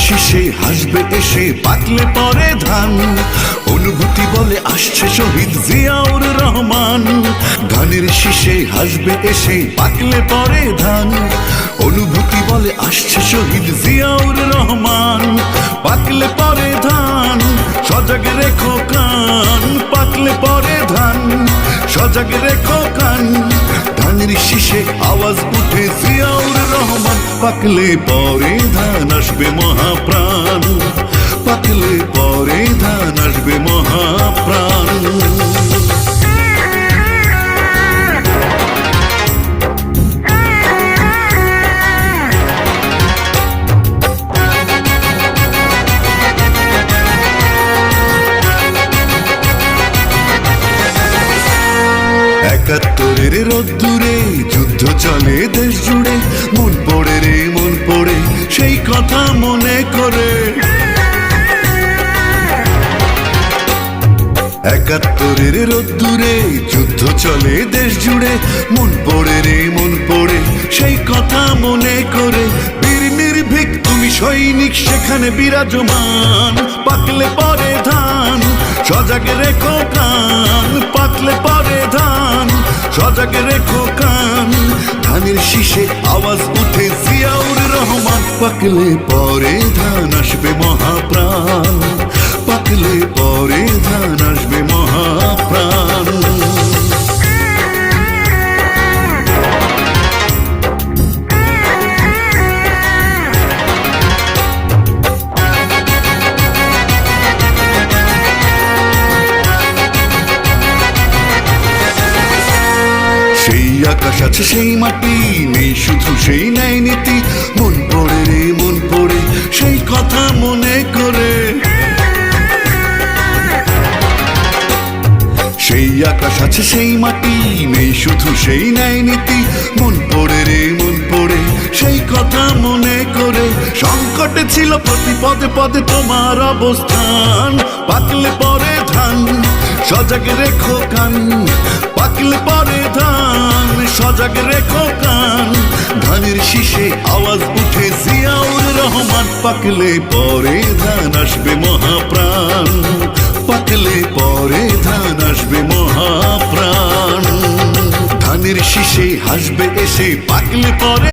শীষে হাসবে এসে পাকলে পরে ধান। অনুভূতি বলে আসছে শহীদ জিয়াউর রহমান। ধানের শীষে হাসবে এসে পাকলে পরে ধান। অনুভূতি বলে আসছে শহীদ জিয়াউর রহমান। পাকলে পরে ধান সজাগ রেখো কান। পাকলে পরে ধান সজাগ রেখো কান। ধানের শীষে আওয়াজ উঠে জিয়াউর রহমান। পাকলে পরে ধান আসবে মহাপ্রাণ। পাকলে পরে ধান আসবে মহাপ্রাণ। একাত্তরের রোদ্দুরে যুদ্ধ চলে দেশ জুড়ে। মন পড়ে রে মন পড়ে সেই কথা মনে করে। একাত্তরের রোদ্দুরে যুদ্ধ চলে দেশ জুড়ে। মন পড়ে রে মন পড়ে সেই কথা মনে করে। বীর নির্ভীক তুমি সৈনিক সেখানে বিরাজমান। পাকলে পরে ধান সজাগ রেখো কান। পাকলে পরে ধান সজাগ রেখো কান। ধানের শীষে আওয়াজ উঠে জিয়াউর রহমান। পাকলে পরে ধান আসবে মহাপ্রাণ। পাকলে পরে ধান আসবে মহাপ্রাণ। সেই আকাশ আছে সেই মাটি নেই শুধু সেই ন্যায় নীতি। মন পড়ে রে মন পড়ে সেই কথা মনে করে। সেই আকাশ আছে সেই মাটি নেই শুধু সেই ন্যায় নীতি। মন পড়ে রে মন পড়ে সেই কথা মনে করে। সংকটে ছিল প্রতি পদে পদে তোমার অবস্থান। পাকলে পরে ধান সজাগ রেখো কান। পাকলে পরে ধান সজাগ রেখো কান। ধানের শীষে আওয়াজ উঠে জিয়াউর রহমান। পাকলে পরে ধান আসবে মহাপ্রাণ। পাকলে পরে ধান আসবে মহাপ্রাণ। ধানের শীষে হাসবে এসে পাকলে পরে